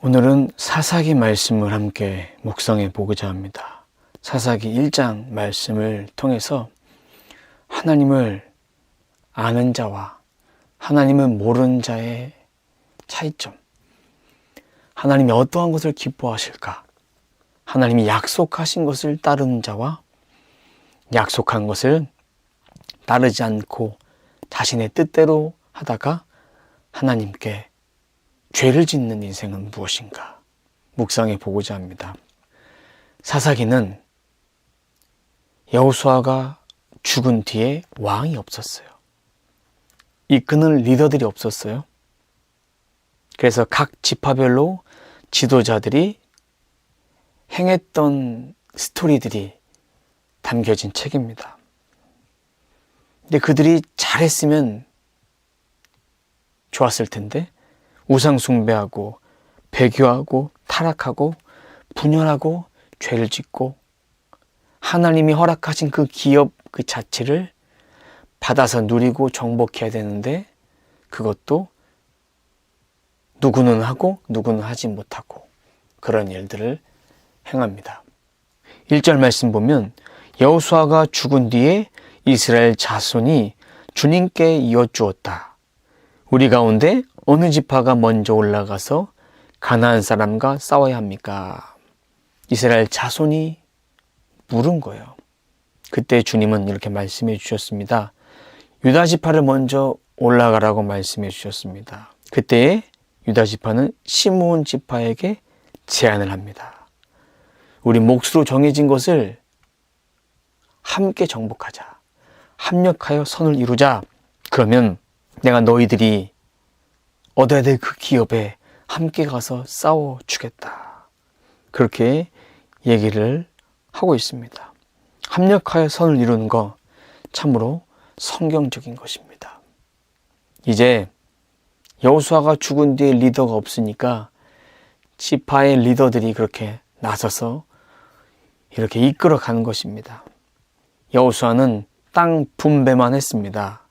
오늘은 사사기 말씀을 함께 묵상해 보고자 합니다. 사사기 1장 말씀을 통해서 하나님을 아는 자와 하나님을 모르는 자의 차이점, 하나님이 어떠한 것을 기뻐하실까, 하나님이 약속하신 것을 따르는 자와 약속한 것을 따르지 않고 자신의 뜻대로 하다가 하나님께 죄를 짓는 인생은 무엇인가 묵상해 보고자 합니다. 사사기는 여호수아가 죽은 뒤에 왕이 없었어요. 이끄는 리더들이 없었어요. 그래서 각 지파별로 지도자들이 행했던 스토리들이 담겨진 책입니다. 근데 그들이 잘했으면 좋았을 텐데 우상 숭배하고 배교하고 타락하고 분열하고 죄를 짓고 하나님이 허락하신 그 기업 그 자체를 받아서 누리고 정복해야 되는데 그것도 누구는 하고 누구는 하지 못하고 그런 일들을 행합니다. 1절 말씀 보면 여호수아가 죽은 뒤에 이스라엘 자손이 주님께 이어주었다. 우리 가운데 어느 지파가 먼저 올라가서 가나안 사람과 싸워야 합니까? 이스라엘 자손이 물은 거예요. 그때 주님은 이렇게 말씀해 주셨습니다. 유다 지파를 먼저 올라가라고 말씀해 주셨습니다. 그때 유다 지파는 시므온 지파에게 제안을 합니다. 우리 몫으로 정해진 것을 함께 정복하자. 합력하여 선을 이루자. 그러면 내가 너희들이 얻어야 될 그 기업에 함께 가서 싸워주겠다. 그렇게 얘기를 하고 있습니다. 합력하여 선을 이루는 거 참으로 성경적인 것입니다. 이제 여호수아가 죽은 뒤에 리더가 없으니까 지파의 리더들이 그렇게 나서서 이렇게 이끌어가는 것입니다. 여호수아는 땅 분배만 했습니다.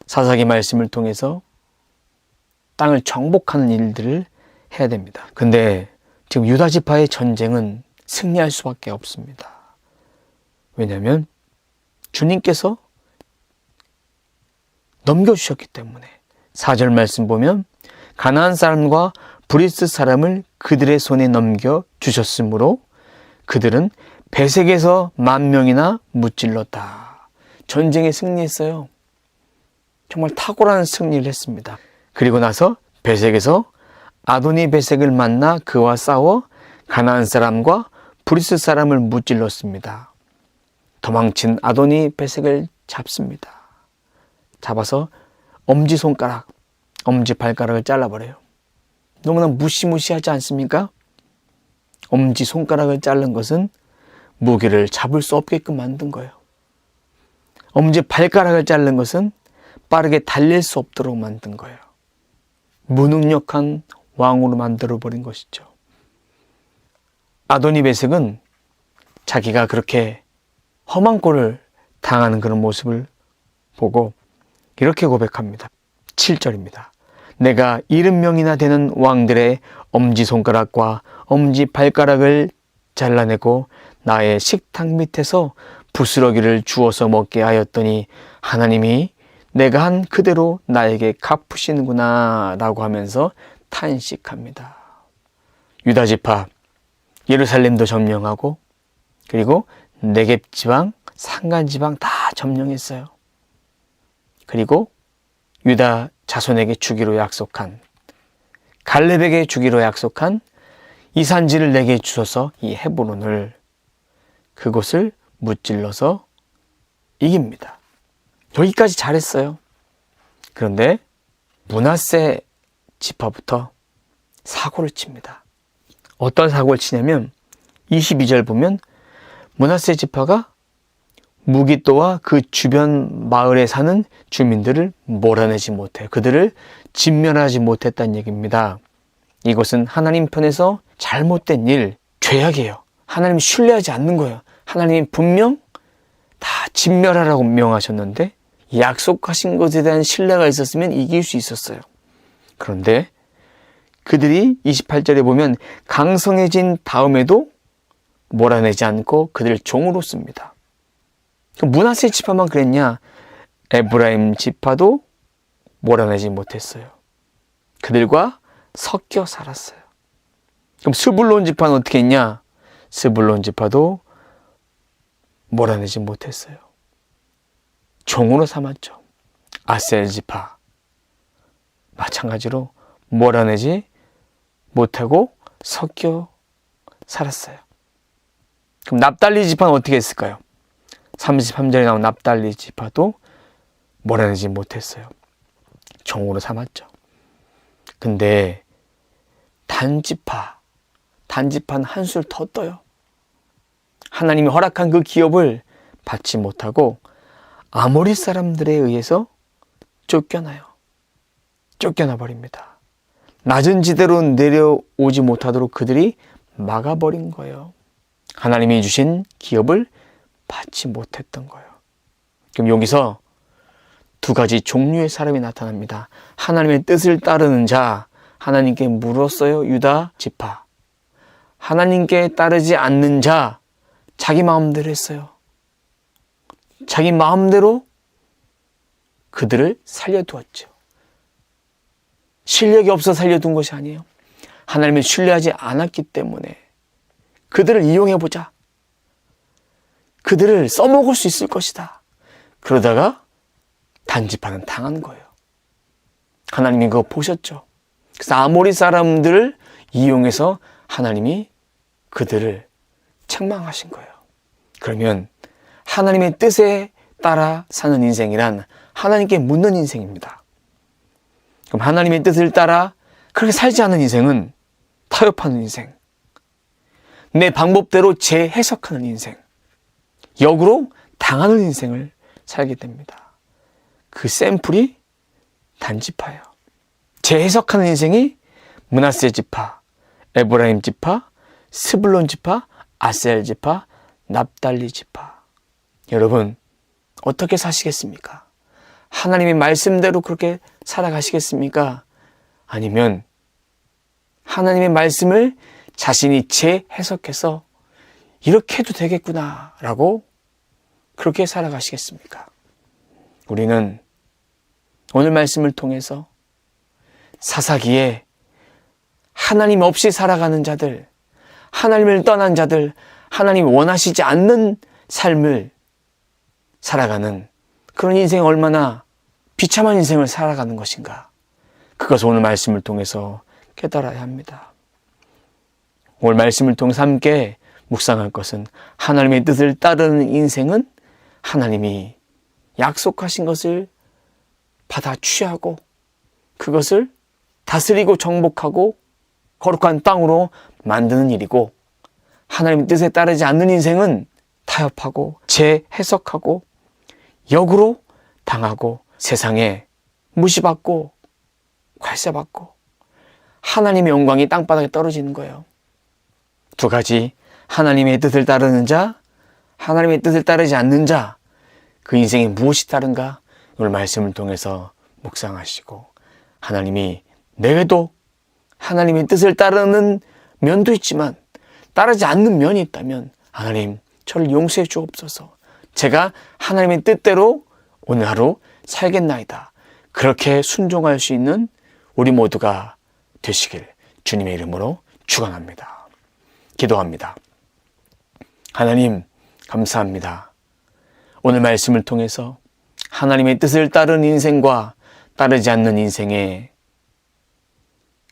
사사기 말씀을 통해서 땅을 정복하는 일들을 해야 됩니다. 근데 지금 유다 지파의 전쟁은 승리할 수밖에 없습니다. 왜냐하면 주님께서 넘겨주셨기 때문에 4절 말씀 보면 가나안 사람과 브리스 사람을 그들의 손에 넘겨주셨으므로 그들은 베색에서 10,000명이나 무찔렀다. 전쟁에 승리했어요. 정말 탁월한 승리를 했습니다. 그리고 나서 베색에서 아도니 베색을 만나 그와 싸워 가나안 사람과 브리스 사람을 무찔렀습니다. 도망친 아도니 베색을 잡습니다. 잡아서 엄지손가락, 엄지발가락을 잘라버려요. 너무나 무시무시하지 않습니까? 엄지손가락을 자른 것은 무기를 잡을 수 없게끔 만든 거예요. 엄지발가락을 자른 것은 빠르게 달릴 수 없도록 만든 거예요. 무능력한 왕으로 만들어버린 것이죠. 아도니베색은 자기가 그렇게 험한 꼴을 당하는 그런 모습을 보고 이렇게 고백합니다. 7절입니다. 내가 70명이나 되는 왕들의 엄지손가락과 엄지발가락을 잘라내고 나의 식탁 밑에서 부스러기를 주워서 먹게 하였더니 하나님이 내가 한 그대로 나에게 갚으시는구나 라고 하면서 탄식합니다. 유다 지파, 예루살렘도 점령하고 그리고 네겝 지방, 산간 지방 다 점령했어요. 그리고 유다 자손에게 주기로 약속한 갈렙에게 주기로 약속한 이 산지를 내게 주셔서 이 헤브론을 그곳을 무찔러서 이깁니다. 여기까지 잘했어요. 그런데 므낫세 지파부터 사고를 칩니다. 어떤 사고를 치냐면 22절 보면 므낫세 지파가 무기또와 그 주변 마을에 사는 주민들을 몰아내지 못해 그들을 진멸하지 못했다는 얘기입니다. 이것은 하나님 편에서 잘못된 일, 죄악이에요. 하나님 신뢰하지 않는 거예요. 하나님이 분명 다 진멸하라고 명하셨는데 약속하신 것에 대한 신뢰가 있었으면 이길 수 있었어요. 그런데 그들이 28절에 보면 강성해진 다음에도 몰아내지 않고 그들을 종으로 씁니다. 므낫세 지파만 그랬냐? 에브라임 지파도 몰아내지 못했어요. 그들과 섞여 살았어요. 그럼 스불론 지파는 어떻게 했냐? 스불론 지파도 몰아내지 못했어요. 종으로 삼았죠. 아셀 지파 마찬가지로 몰아내지 못하고 섞여 살았어요. 그럼 납달리 지파는 어떻게 했을까요? 33절에 나온 납달리 지파도 몰아내지 못했어요. 종으로 삼았죠. 근데 단지파는 한술 더 떠요. 하나님이 허락한 그 기업을 받지 못하고 아모리 사람들에 의해서 쫓겨나 버립니다. 낮은 지대로 내려오지 못하도록 그들이 막아버린 거예요. 하나님이 주신 기업을 받지 못했던 거예요. 그럼 여기서 두 가지 종류의 사람이 나타납니다. 하나님의 뜻을 따르는 자, 하나님께 물었어요. 유다 지파. 하나님께 따르지 않는 자, 자기 마음대로 했어요. 자기 마음대로 그들을 살려두었죠. 실력이 없어 살려둔 것이 아니에요. 하나님을 신뢰하지 않았기 때문에 그들을 이용해보자. 그들을 써먹을 수 있을 것이다. 그러다가 단지파는 당한 거예요. 하나님이 그거 보셨죠. 그래서 아모리 사람들을 이용해서 하나님이 그들을 책망하신 거예요. 그러면 하나님의 뜻에 따라 사는 인생이란 하나님께 묻는 인생입니다. 그럼 하나님의 뜻을 따라 그렇게 살지 않은 인생은 타협하는 인생, 내 방법대로 재해석하는 인생, 역으로 당하는 인생을 살게 됩니다. 그 샘플이 단지파예요. 재해석하는 인생이 므낫세 지파, 에브라임 지파, 스불론 지파, 아셀 지파, 납달리 지파. 여러분 어떻게 사시겠습니까? 하나님의 말씀대로 그렇게 살아가시겠습니까? 아니면 하나님의 말씀을 자신이 재해석해서 이렇게 해도 되겠구나 라고 그렇게 살아가시겠습니까? 우리는 오늘 말씀을 통해서 사사기에 하나님 없이 살아가는 자들, 하나님을 떠난 자들, 하나님이 원하시지 않는 삶을 살아가는 그런 인생이 얼마나 비참한 인생을 살아가는 것인가, 그것을 오늘 말씀을 통해서 깨달아야 합니다. 오늘 말씀을 통해서 함께 묵상할 것은 하나님의 뜻을 따르는 인생은 하나님이 약속하신 것을 받아 취하고 그것을 다스리고 정복하고 거룩한 땅으로 만드는 일이고, 하나님의 뜻에 따르지 않는 인생은 타협하고 재해석하고 역으로 당하고 세상에 무시받고 괄사받고 하나님의 영광이 땅바닥에 떨어지는 거예요. 두 가지, 하나님의 뜻을 따르는 자, 하나님의 뜻을 따르지 않는 자, 그 인생이 무엇이 다른가 오늘 말씀을 통해서 묵상하시고, 하나님이 내게도 하나님의 뜻을 따르는 면도 있지만 따르지 않는 면이 있다면 하나님 저를 용서해 주옵소서. 제가 하나님의 뜻대로 오늘 하루 살겠나이다. 그렇게 순종할 수 있는 우리 모두가 되시길 주님의 이름으로 축원합니다. 기도합니다. 하나님 감사합니다. 오늘 말씀을 통해서 하나님의 뜻을 따르는 인생과 따르지 않는 인생의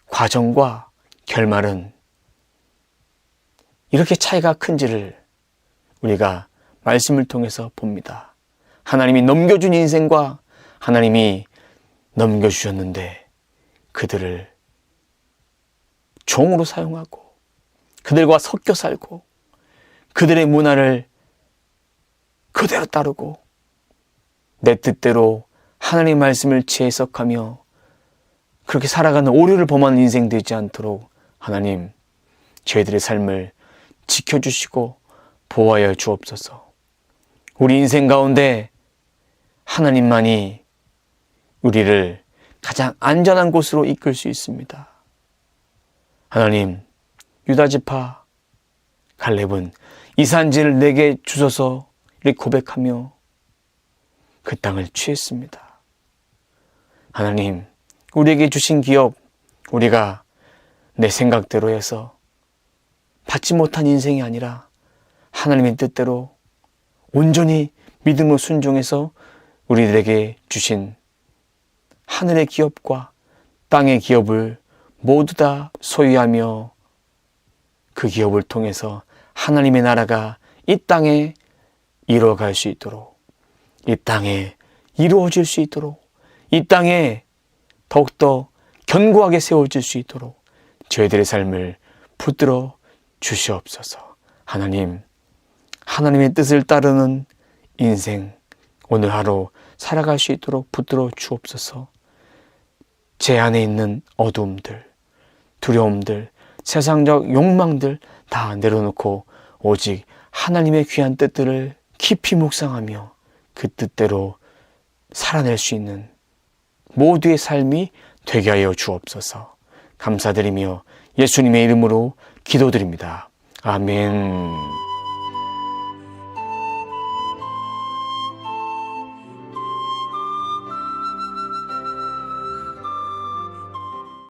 과정과 결말은 이렇게 차이가 큰지를 우리가 말씀을 통해서 봅니다. 하나님이 넘겨준 인생과 하나님이 넘겨주셨는데 그들을 종으로 사용하고 그들과 섞여 살고 그들의 문화를 그대로 따르고 내 뜻대로 하나님의 말씀을 재해석하며 그렇게 살아가는 오류를 범하는 인생 되지 않도록 하나님 저희들의 삶을 지켜주시고 보호하여 주옵소서. 우리 인생 가운데 하나님만이 우리를 가장 안전한 곳으로 이끌 수 있습니다. 하나님, 유다지파 갈렙은 이 산지를 내게 주소서 이렇게 고백하며 그 땅을 취했습니다. 하나님, 우리에게 주신 기업, 우리가 내 생각대로 해서 받지 못한 인생이 아니라 하나님의 뜻대로 온전히 믿음으로 순종해서 우리들에게 주신 하늘의 기업과 땅의 기업을 모두 다 소유하며 그 기업을 통해서 하나님의 나라가 이 땅에 이루어갈 수 있도록, 이 땅에 이루어질 수 있도록, 이 땅에 더욱더 견고하게 세워질 수 있도록 저희들의 삶을 붙들어 주시옵소서. 하나님, 하나님의 뜻을 따르는 인생 오늘 하루 살아갈 수 있도록 붙들어 주옵소서. 제 안에 있는 어두움들, 두려움들, 세상적 욕망들 다 내려놓고 오직 하나님의 귀한 뜻들을 깊이 묵상하며 그 뜻대로 살아낼 수 있는 모두의 삶이 되게 하여 주옵소서. 감사드리며 예수님의 이름으로 기도드립니다. 아멘.